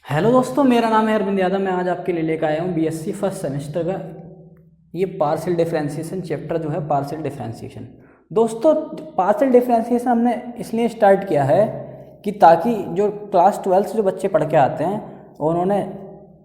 Hello दोस्तों, मेरा नाम है अरविंद यादव। मैं आज आपके लिए लेकर आया हूँ बीएससी फर्स्ट सेमेस्टर का ये पार्शियल डिफरेंशिएशन चैप्टर जो है पार्शियल डिफरेंशिएशन। दोस्तों, पार्शियल डिफरेंशिएशन हमने इसलिए स्टार्ट किया है कि ताकि जो क्लास 12 जो बच्चे पढ़ के आते हैं उन्होंने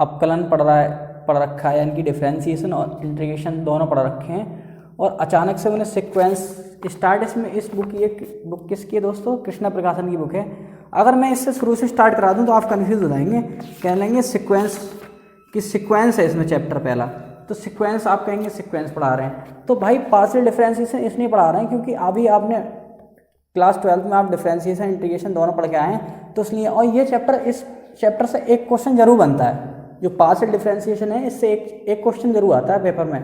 अवकलन पढ़ रखा है, यानी कि डिफरेंशिएशन और इंटीग्रेशन दोनों पढ़ रखे हैं, और अचानक से उन्हें सीक्वेंस स्टार्ट इसमें इस बुक ये बुक किसकी है दोस्तों? कृष्णा प्रकाशन की बुक है। अगर मैं इससे शुरू से स्टार्ट करा दूं तो आप कंफ्यूज हो जाएंगे, कह लेंगे सीक्वेंस की सीक्वेंस है इसमें चैप्टर पहला, तो सीक्वेंस आप कहेंगे सीक्वेंस पढ़ा रहे हैं। तो भाई पार्शियल डिफरेंशिएशन इसलिए पढ़ा रहे हैं क्योंकि अभी आपने क्लास 12 में आप डिफरेंशिएशन इंटीग्रेशन दोनों पढ़ के आए हैं, तो इसलिए। और ये चैप्टर, इस चैप्टर से एक क्वेश्चन जरूर बनता है। जो पार्शियल डिफरेंशिएशन है इससे एक क्वेश्चन जरूर आता है पेपर में।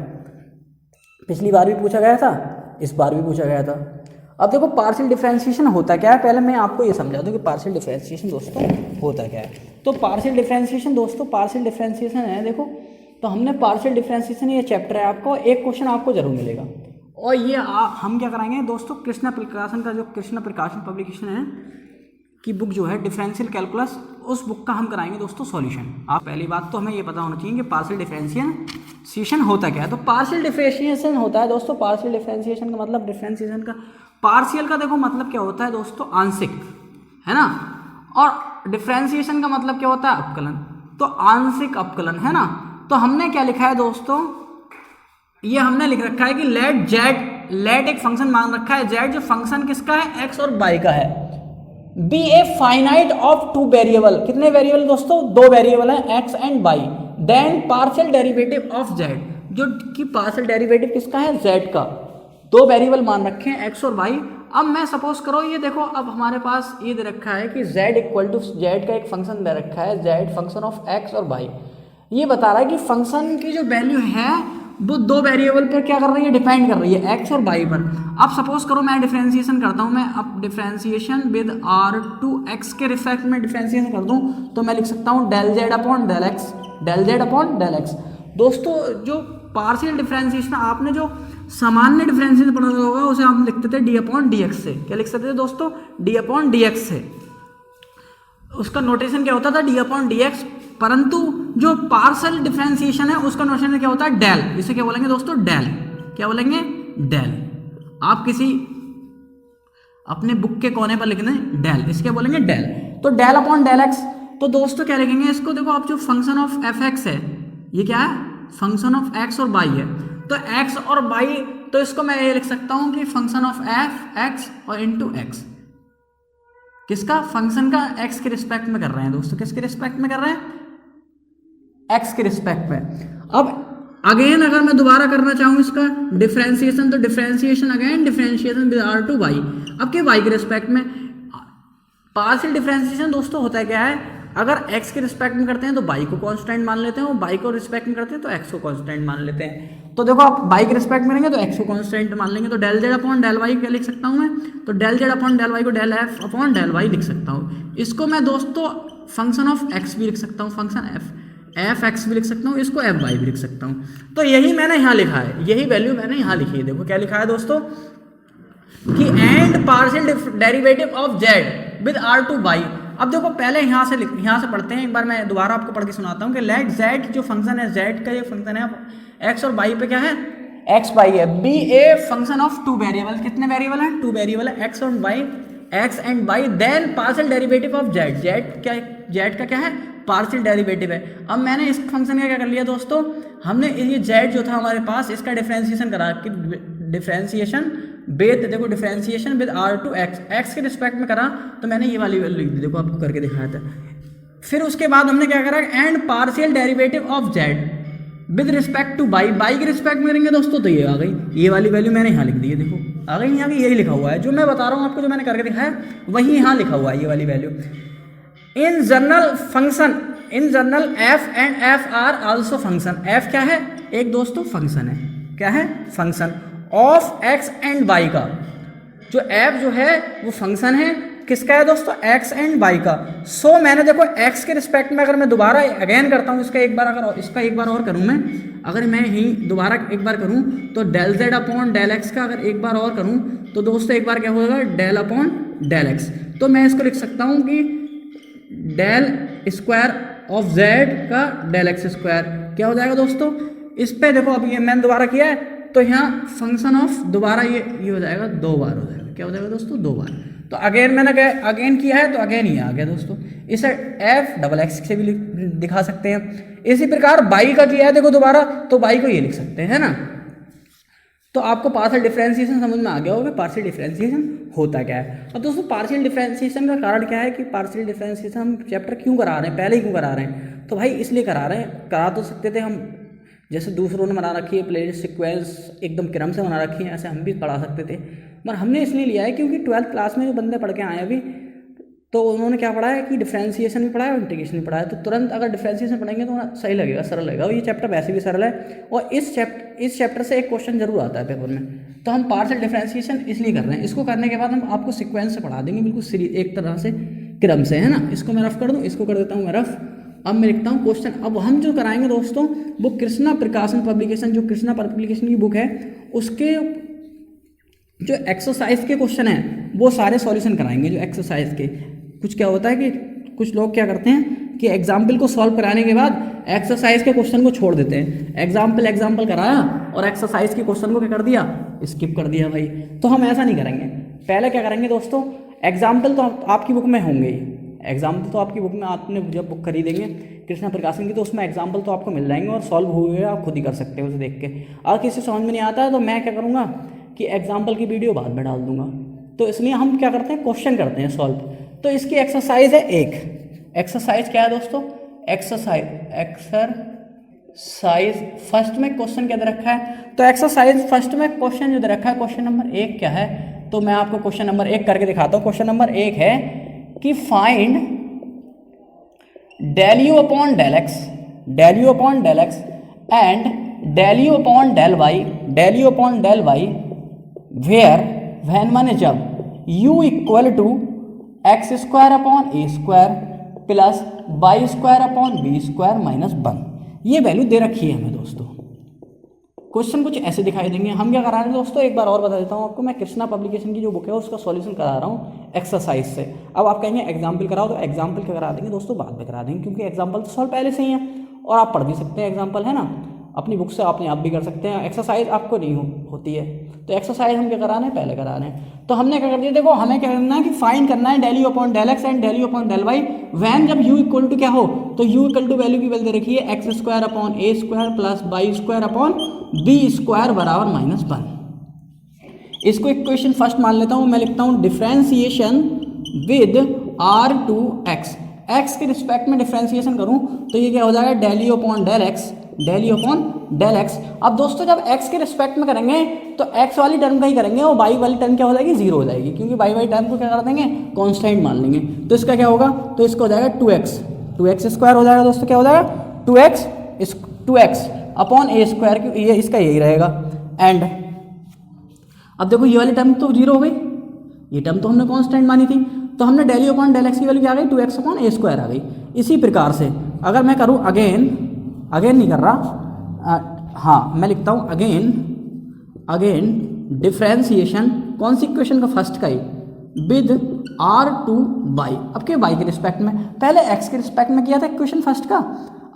पिछली बार भी पूछा गया था, इस बार भी पूछा गया था। अब देखो पार्शियल डिफरेंशिएशन होता क्या है, पहले मैं आपको ये समझा दूं कि पार्शियल डिफरेंशिएशन दोस्तों होता क्या है। तो पार्शियल डिफरेंशिएशन दोस्तों, पार्शियल डिफरेंशिएशन है, देखो तो हमने पार्शियल डिफरेंशिएशन ये चैप्टर है, आपको एक क्वेश्चन आपको जरूर मिलेगा। और ये हम क्या कराएंगे दोस्तों, कृष्णा प्रकाशन का, जो कृष्णा प्रकाशन पब्लिकेशन है की बुक जो है डिफरेंशियल कैलकुलस, उस बुक का हम कराएंगे दोस्तों सॉल्यूशन। आप पहली बात तो हमें ये पता होना चाहिए कि पार्शियल डिफरेंशिएशन होता क्या है। तो पार्शियल डिफरेंशिएशन होता है दोस्तों, पार्शियल डिफरेंशिएशन का मतलब, डिफरेंशिएशन का पार्शियल का देखो मतलब क्या होता है दोस्तों, आंशिक, है ना। और डिफरेंशिएशन का मतलब क्या होता है, अवकलन। तो आंशिक अवकलन, है ना। तो हमने क्या लिखा है दोस्तों, ये हमने लिख रखा है कि लेट एक फंक्शन मान रखा है जेड, जो फंक्शन किसका है, एक्स और वाई का है। Be a finite of two variable, कितने वेरिएबल दोस्तों, दो वेरिएबल है X and Y. Then partial derivative of Z, जो कि पार्शियल डेरिवेटिव किसका है, जेड का। दो वेरिएबल मान रखे हैं एक्स और वाई। अब मैं सपोज करो, ये देखो अब हमारे पास ये दे रखा है कि z इक्वल टू जेड का एक फंक्शन दे रखा है, z फंक्शन ऑफ x और y। ये बता रहा है कि फंक्शन की जो वैल्यू है वो दो वेरिएबल पर क्या कर रही है, डिपेंड कर रही है, x और y पर। अब सपोज करो मैं डिफरेंशिएशन करता हूँ, मैं अब डिफरेंशिएशन विद r2x के रिस्पेक्ट में डिफरेंशिएशन कर दूँ तो मैं लिख सकता हूँ del Z upon del x, del Z upon del X. दोस्तों, जो पार्शियल डिफरेंशिएशन आपने जो सामान्य डिफरेंशिएशन पढ़ा होगा उसे हम लिखते थे डी अपॉन डी एक्स से। क्या लिख सकते थे दोस्तों, डी अपॉन डी एक्स से। उसका नोटेशन क्या होता था, डी अपॉन डी एक्स। परंतु जो पार्शियल डिफरेंशिएशन है उसका नोटेशन क्या होता है, डेल। इसे क्या बोलेंगे दोस्तों, डेल। क्या बोलेंगे, डेल। आप किसी अपने बुक के कोने पर लिख दें डेल, इसके बोलेंगे डेल। तो डेल अपॉन डेल एक्स। तो दोस्तों क्या लिखेंगे इसको, देखो आप जो फंक्शन ऑफ एफ एक्स है, ये क्या है, फंक्शन ऑफ एक्स और वाई है। तो एक्स और वाई, तो इसको मैं ये लिख सकता हूं कि फंक्शन ऑफ एफ एक्स और इनटू एक्स। किसका, फंक्शन का एक्स के रिस्पेक्ट में कर रहे हैं दोस्तों, किसके रिस्पेक्ट में कर रहे हैं, एक्स के रिस्पेक्ट में। अब अगेन अगर मैं दोबारा करना चाहूं इसका डिफरेंशिएशन, तो differentiation again differentiation with R to Y. अब के वाई के रिस्पेक्ट में पार्शियल डिफरेंशिएशन दोस्तों होता है क्या है, अगर x के रिस्पेक्ट में करते हैं तो y को कांस्टेंट मान लेते हैं, और y को रिस्पेक्ट में करते हैं तो x को कांस्टेंट मान लेते हैं। तो देखो आप y के रिस्पेक्ट में करेंगे तो x को कांस्टेंट मान लेंगे, तो del Z upon del y क्या लिख सकता हूं मैं, तो del Z upon del y को del f upon del y लिख सकता हूं। इसको मैं दोस्तों फंक्शन ऑफ x भी लिख सकता हूँ, फंक्शन एफ एक्स भी लिख सकता हूँ, इसको एफ वाई भी लिख सकता हूँ। तो यही मैंने यहाँ लिखा है, यही वैल्यू मैंने यहाँ लिखी है। देखो क्या लिखा है दोस्तों कि and partial derivative of Z with R to Y. अब देखो पहले यहाँ से पढ़ते हैं, एक बार मैं दोबारा आपको पढ़ के सुनाता हूँ कि लेट जेड जो फंक्शन है, जेड का ये फंक्शन है एक्स और वाई पे क्या है, एक्स वाई है। Be a function of two variable, कितने वेरिएबल है, टू वेरिएबल है एक्स और Y, X and Y. Then partial derivative of Z, Z का क्या है, पार्शियल डेरिवेटिव है। अब मैंने इस फंक्शन का क्या कर लिया दोस्तों, हमने ये जेड जो था हमारे पास, इसका डिफरेंशिएशन करा कि डिफरेंशिएशन विद, देखो differentiation with R to X, X के रिस्पेक्ट में करा तो मैंने ये वाली वैल्यू लिख दी, देखो आपको करके दिखाया था। फिर उसके बाद हमने क्या करा, and partial derivative of Z with respect to Y, Y के रिस्पेक्ट में करेंगे दोस्तों तो ये आ गई, ये वाली वैल्यू मैंने यहाँ लिख दी है, देखो आ गई यहाँ की, यही लिखा हुआ है जो मैं बता रहा हूँ आपको, जो मैंने करके दिखाया वही यहाँ लिखा हुआ है, ये वाली value. In general function, in general F and F are also function. F क्या है, एक दोस्तों फंक्शन है, क्या है, function of X and Y का। जो एफ जो है वो फंक्शन है किसका है दोस्तों, एक्स एंड वाई का। सो मैंने देखो एक्स के रिस्पेक्ट में अगर मैं दोबारा अगेन करता हूँ, इसका एक बार अगर इसका एक बार और करूँ मैं, अगर मैं ही दोबारा एक बार करूँ तो del Z upon del X का अगर एक बार और करूँ तो दोस्तों एक बार क्या होगा, डेल अपॉन डेल एक्स। तो मैं इसको लिख सकता हूँ कि डेल स्क्वायर ऑफ जेड का डेल एक्स स्क्वायर क्या हो जाएगा दोस्तों। इस पे देखो अब ये मैंने दोबारा किया है तो यहाँ फंक्शन ऑफ दोबारा ये हो जाएगा 2 बार हो जाएगा, क्या हो जाएगा दोस्तों 2 बार। तो अगेन मैंने अगेन किया है तो अगेन ही आ गया दोस्तों। इसे एफ डबल एक्स से भी दिखा सकते हैं। इसी प्रकार बाई का किया है देखो दोबारा, तो बाई को ये लिख सकते हैं, है ना। तो आपको पार्शियल डिफरेंशिएशन समझ में आ गया होगा पार्शियल डिफरेंशिएशन होता क्या है। अब दोस्तों पार्शियल डिफरेंशिएशन का कारण क्या है कि पार्शियल डिफरेंशिएशन हम चैप्टर क्यों करा रहे हैं, पहले ही क्यों करा रहे हैं। तो भाई इसलिए करा रहे हैं, करा तो सकते थे हम जैसे दूसरों ने बना रखी है प्लेलिस्ट सीक्वेंस एकदम क्रम से बना रखी है, ऐसे हम भी पढ़ा सकते थे, मगर हमने इसलिए लिया है क्योंकि 12th क्लास में जो बंदे पढ़ के आए अभी तो उन्होंने क्या पढ़ा है कि डिफरेंशिएशन भी पढ़ा है और इंटीग्रेशन भी पढ़ा है। तो तुरंत अगर डिफरेंशिएशन पढ़ेंगे तो सही लगेगा, सरल लगेगा। और ये चैप्टर वैसे भी सरल है और इस चैप्टर से एक क्वेश्चन जरूर आता है पेपर में। तो हम पार्शियल डिफरेंशिएशन इसलिए कर रहे हैं। इसको करने के बाद हम आपको सीक्वेंस से पढ़ा देंगे बिल्कुल सीरीज एक तरह से क्रम से, है ना। इसको मैं रफ कर दूँ, इसको कर देता हूँ मैं रफ। अब मैं लिखता हूँ क्वेश्चन। अब हम जो कराएंगे दोस्तों वो कृष्णा प्रकाशन पब्लिकेशन, जो कृष्णा पब्लिकेशन की बुक है उसके जो एक्सरसाइज के क्वेश्चन हैं वो सारे सॉल्यूशन कराएंगे। जो एक्सरसाइज के कुछ क्या होता है कि कुछ लोग क्या करते हैं कि एग्जाम्पल को सॉल्व कराने के बाद एक्सरसाइज के क्वेश्चन को छोड़ देते हैं। एग्जाम्पल कराया और एक्सरसाइज के क्वेश्चन को क्या कर दिया, स्किप कर दिया भाई। तो हम ऐसा नहीं करेंगे। पहले क्या करेंगे दोस्तों, एग्जाम्पल तो आपकी बुक में होंगे ही। एग्जाम्पल तो आपकी बुक में आपने जब बुक खरीदेंगे कृष्णा प्रकाशन की तो उसमें एग्जाम्पल तो आपको मिल जाएंगे और सॉल्व हुए आप खुद ही कर सकते हो उसे देख के। और किसी समझ में नहीं आता है तो मैं क्या करूँगा कि एग्जाम्पल की वीडियो बाद में डाल दूंगा। तो इसलिए हम क्या करते हैं, क्वेश्चन करते हैं सॉल्व। तो इसकी एक्सरसाइज है एक। एक्सरसाइज क्या है दोस्तों, एक्सरसाइज फर्स्ट में क्वेश्चन क्या दे रखा है। तो एक्सरसाइज फर्स्ट में क्वेश्चन जो दे रखा है, क्वेश्चन नंबर 1 क्या है, तो मैं आपको क्वेश्चन नंबर 1 करके दिखाता हूँ। क्वेश्चन नंबर 1 है कि find del you upon del x and del you upon del Y where when one जब u equal to X square upon A square plus Y square upon B square minus 1। ये value दे रखी है हमें दोस्तों। Question कुछ ऐसे दिखाई देंगे। हम क्या करा रहे हैं दोस्तों, एक बार और बता देता हूँ आपको। मैं कृष्णा पब्लिकेशन की जो बुक है उसका सॉल्यूशन करा रहा हूँ एक्सरसाइज से। अब आप कहेंगे एग्जाम्पल कराओ, तो एग्जाम्पल क्या करा देंगे दोस्तों, बाद में करा देंगे, क्योंकि एग्जाम्पल तो सॉल्व पहले से ही है और आप पढ़ भी सकते हैं एग्जाम्पल, है ना। अपनी बुक से अपने आप भी कर सकते हैं। एक्सरसाइज आपको नहीं होती है तो एक्सरसाइज हम क्या करा रहे हैं, पहले करा रहे हैं। तो हमने क्या कर दिया, देखो हमें क्या करना है कि फाइंड करना है del you upon del x and del you upon del y when जब u इक्वल टू क्या हो, तो u इक्वल टू वैल्यू की वैल्यू दे रखी है एक्स स्क्वायर अपॉन ए square plus Y square upon B square बराबर माइनस 1। इसको इक्वेशन फर्स्ट मान लेता हूँ। मैं लिखता हूँ differentiation with r to x के रिस्पेक्ट में डिफरेंशिएशन करूँ तो ये क्या हो जाएगा, del you upon del X. अब दोस्तों जब x के रिस्पेक्ट में करेंगे तो x वाली टर्म का ही करेंगे और y वाली टर्म क्या हो जाएगी, 0 हो जाएगी, क्योंकि y वाली टर्म को क्या कर देंगे, कांस्टेंट मान लेंगे। तो इसका क्या होगा, तो इसका हो जाएगा 2x स्क्वायर हो जाएगा दोस्तों, क्या हो जाएगा 2x अपॉन ए स्क्वायर, ये इसका यही रहेगा। एंड अब देखो ये वाली टर्म तो 0 हो गई, ये टर्म तो हमने कांस्टेंट मानी थी, तो हमने del you upon del X की वैल्यू क्या आ गई, 2x अपॉन ए स्क्वायर आ गई। इसी प्रकार से अगर मैं करूँ अगेन नहीं कर रहा, हाँ मैं लिखता हूँ अगेन डिफरेंशिएशन कौन सी इक्वेशन का फर्स्ट का ही विद r टू y। अब के y के रिस्पेक्ट में, पहले x के रिस्पेक्ट में किया था इक्वेशन फर्स्ट का,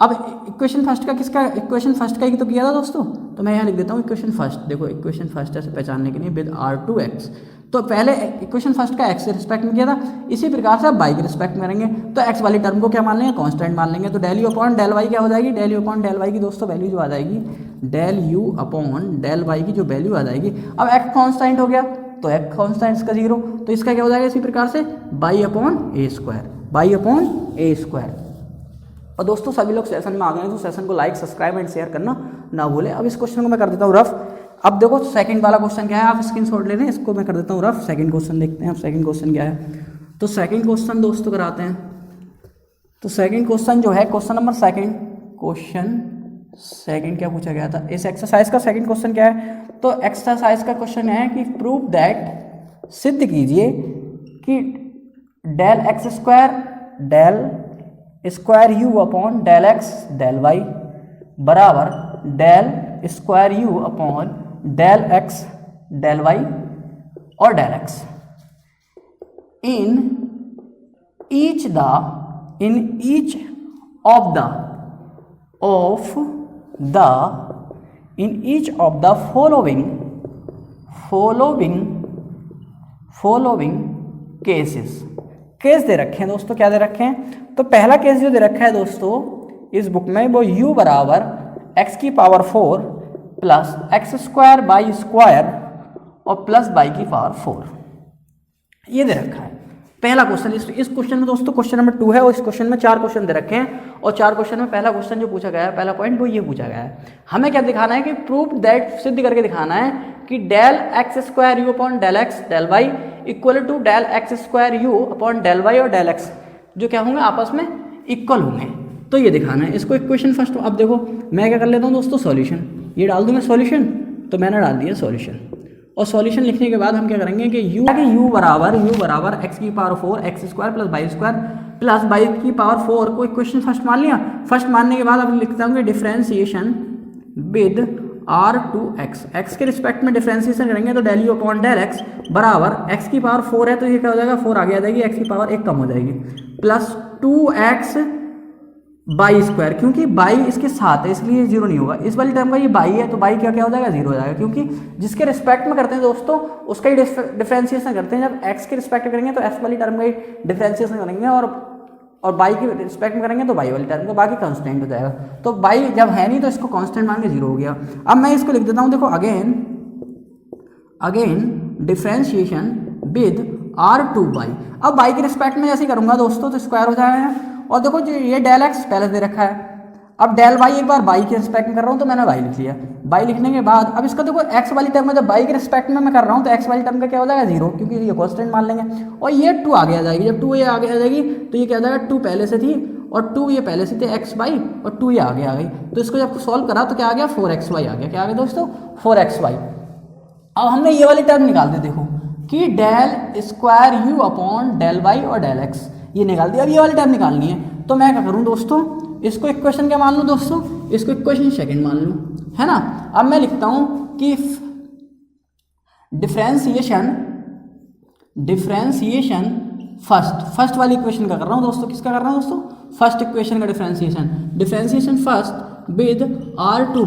अब इक्वेशन फर्स्ट का किसका, इक्वेशन फर्स्ट का ही तो किया था दोस्तों। तो मैं यहाँ लिख देता हूँ इक्वेशन फर्स्ट। देखो इक्वेशन फर्स्ट ऐसे पहचानने के लिए विद r टू x, तो पहले इक्वेशन फर्स्ट का x के रिस्पेक्ट में किया था, इसी प्रकार से अब y के रिस्पेक्ट में करेंगे तो x वाली टर्म को क्या मान लेंगे, कांस्टेंट मान लेंगे। तो del you upon del y क्या हो जाएगी, del you upon del y की दोस्तों वैल्यू जो आ जाएगी, del you upon del y की जो वैल्यू आ जाएगी, अब x कांस्टेंट हो गया तो x कांस्टेंट इसका 0, तो इसका क्या हो जाएगा इसी प्रकार से y अपॉन ए स्क्वायर। और दोस्तों सभी लोग सेशन में आ गए तो सेशन को लाइक सब्सक्राइब एंड शेयर करना ना भूलें। अब इस क्वेश्चन को मैं कर देता हूँ रफ। अब देखो सेकंड वाला क्वेश्चन क्या है, आप स्क्रीनशॉट ले लें, इसको मैं कर देता हूँ रफ। सेकंड क्वेश्चन देखते हैं अब सेकंड क्वेश्चन क्या है। तो सेकंड क्वेश्चन दोस्तों कराते हैं। तो सेकंड क्वेश्चन जो है क्वेश्चन नंबर सेकंड क्या पूछा गया था, इस एक्सरसाइज का सेकंड क्वेश्चन क्या है। तो एक्सरसाइज का क्वेश्चन है कि प्रूव दैट, सिद्ध कीजिए कि del x square you upon del x del y बराबर del square you upon del x del Y और del x in each of the in each of the following case दे रखे हैं दोस्तों। क्या दे रखे हैं? तो पहला केस जो दे रखा है दोस्तों इस बुक में वो u बराबर x की power 4 plus x square by square और प्लस बाई की पावर 4 ये दे रखा है। पहला क्वेश्चन इस क्वेश्चन में दोस्तों क्वेश्चन नंबर 2 है और इस क्वेश्चन में 4 क्वेश्चन दे रखे हैं और 4 क्वेश्चन में पहला क्वेश्चन जो पूछा गया है, पहला पॉइंट वो ये पूछा गया है। हमें क्या दिखाना है कि प्रूफ दैट, सिद्ध करके दिखाना है कि del x square you upon del x del Y equal to del x square you upon del Y और डेल एक्स जो क्या होंगे आपस में इक्वल होंगे। तो ये दिखाना है। इसको इक्वेशन फर्स्ट अब देखो मैं क्या कर लेता हूँ दोस्तों, सॉल्यूशन ये डाल दूँ मैं सॉल्यूशन, तो मैंने डाल दिया सॉल्यूशन। और सॉल्यूशन लिखने के बाद हम क्या करेंगे कि u बराबर x की power 4 x square plus by square plus by की पावर 4 को इक्वेशन फर्स्ट मान लिया। फर्स्ट मानने के बाद अब लिखता हूँ कि डिफरेंशिएशन विद r2x, x के रिस्पेक्ट में डिफरेंशिएशन करेंगे तो del u upon del x बराबर x की पावर 4 है तो ये क्या हो जाएगा 4 आगे आ जाएगी, x की पावर 1 कम हो जाएगी प्लस 2x बाई स्क्वायर, क्योंकि बाई इसके साथ है इसलिए जीरो नहीं होगा। इस वाली टर्म का ये बाई है तो बाई क्या क्या हो जाएगा जीरो हो जाएगा, क्योंकि जिसके रिस्पेक्ट में करते हैं दोस्तों उसका ही डिफरेंशिएशन करते हैं। जब एक्स के रिस्पेक्ट में करेंगे तो एक्स वाली टर्म का ही डिफरेंशिएशन करेंगे और बाई के रिस्पेक्ट में करेंगे तो बाई वाली टर्म का, बाकी कांस्टेंट हो जाएगा। तो बाई जब है नहीं तो इसको कांस्टेंट मान के जीरो हो गया। अब मैं इसको लिख देता हूँ, देखो again differentiation with r2 by. अब बाई के रिस्पेक्ट में जैसे करूंगा दोस्तों तो स्क्वायर हो जाएगा। और देखो जो ये डेल एक्स पहले दे रखा है, अब डेल वाई एक बार बाई के रिस्पेक्ट में कर रहा हूँ तो मैंने बाई लिख लिया। बाई लिखने के बाद अब इसका देखो एक्स वाली टर्म में जब बाई के रिस्पेक्ट में मैं कर रहा हूँ तो एक्स वाली टर्म का क्या हो जाएगा जीरो, क्योंकि ये कांस्टेंट मान लेंगे। और ये 2 आगे आ जाएगी, जब 2 ये आगे आ जाएगी तो ये क्या हो जाएगा 2 पहले से थी और 2 ये पहले से थे एक्स बाई और 2 ये आगे आ गई। तो इसको जब सॉल्व करा तो क्या आ गया 4xy आ गया। क्या आ गया दोस्तों 4xy। अब हमने ये वाली टर्म निकाल दी, देखो कि del square you upon del Y और डेल एक्स ये निकाल दी। अब ये वाली टर्म निकालनी है तो मैं क्या करूं दोस्तों, इसको इक्वेशन क्या मान लूं दोस्तों, इसको इक्वेशन सेकंड मान लूं, है ना। अब मैं लिखता हूं कि डिफरेंशिएशन फर्स्ट वाली इक्वेशन का कर रहा हूं दोस्तों, किसका कर रहा हूं दोस्तों, फर्स्ट इक्वेशन का differentiation first with r2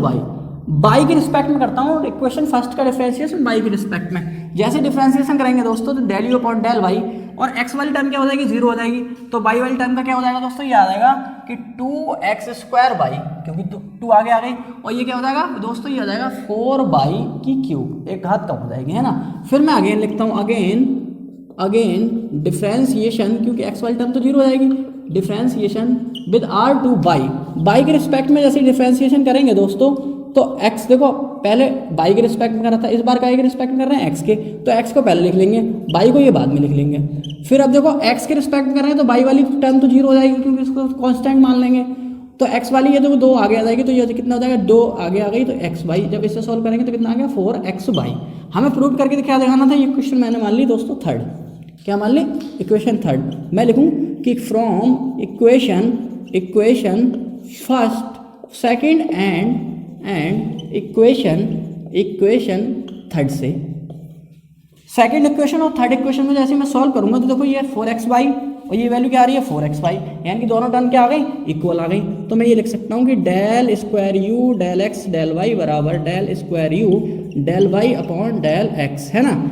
Y के रिस्पेक्ट में करता हूँ। इक्वेशन फर्स्ट का डिफरेंशिएशन बाई के रिस्पेक्ट में जैसे डिफरेंशिएशन करेंगे दोस्तों तो del you upon del Y और x वाली टर्म क्या हो जाएगी जीरो हो जाएगी। तो बाई वाली टर्म का क्या हो जाएगा दोस्तों, ये आ जाएगा कि 2x स्क्वायर बाई, क्योंकि 2 आगे आ गई और ये क्या हो जाएगा दोस्तों, ये आ जाएगा 4 बाई की क्यूब, एक घात कम हो जाएगी, है ना। फिर मैं अगेन लिखता हूँ अगेन डिफरेंशिएशन, क्योंकि x वाली टर्म तो जीरो हो जाएगी, डिफरेंशिएशन विद r2 बाई के रिस्पेक्ट में जैसे डिफरेंशिएशन करेंगे दोस्तों तो x देखो पहले बाई के रिस्पेक्ट में कर रहा था, इस बार काय के रिस्पेक्ट में कर रहे हैं x के, तो x को पहले लिख लेंगे, बाई को ये बाद में लिख लेंगे। फिर अब देखो x के रिस्पेक्ट में कर रहे हैं तो बाई वाली टर्म तो जीरो हो जाएगी क्योंकि इसको कांस्टेंट मान लेंगे। तो x वाली ये देखो 2 आगे आ जाएगी तो ये कितना हो जाएगा 2 आगे आ गई तो x बाई, जब इसे सॉल्व करेंगे तो कितना आ गया 4x बाई। हमें प्रूव करके क्या दिखाना था, ये क्वेश्चन मैंने मान ली दोस्तों थर्ड, क्या मान ली इक्वेशन थर्ड। मैं लिखूँ कि from equation first second and equation third से सेकंड इक्वेशन और थर्ड इक्वेशन में जैसे मैं सॉल्व करूंगा तो देखो ये 4x बाई और ये वैल्यू क्या आ रही है 4x बाई, यानी कि दोनों टर्म क्या आ गई इक्वल आ गई। तो मैं ये लिख सकता हूँ कि del square u del x del y बराबर del square u del y upon del x, है ना।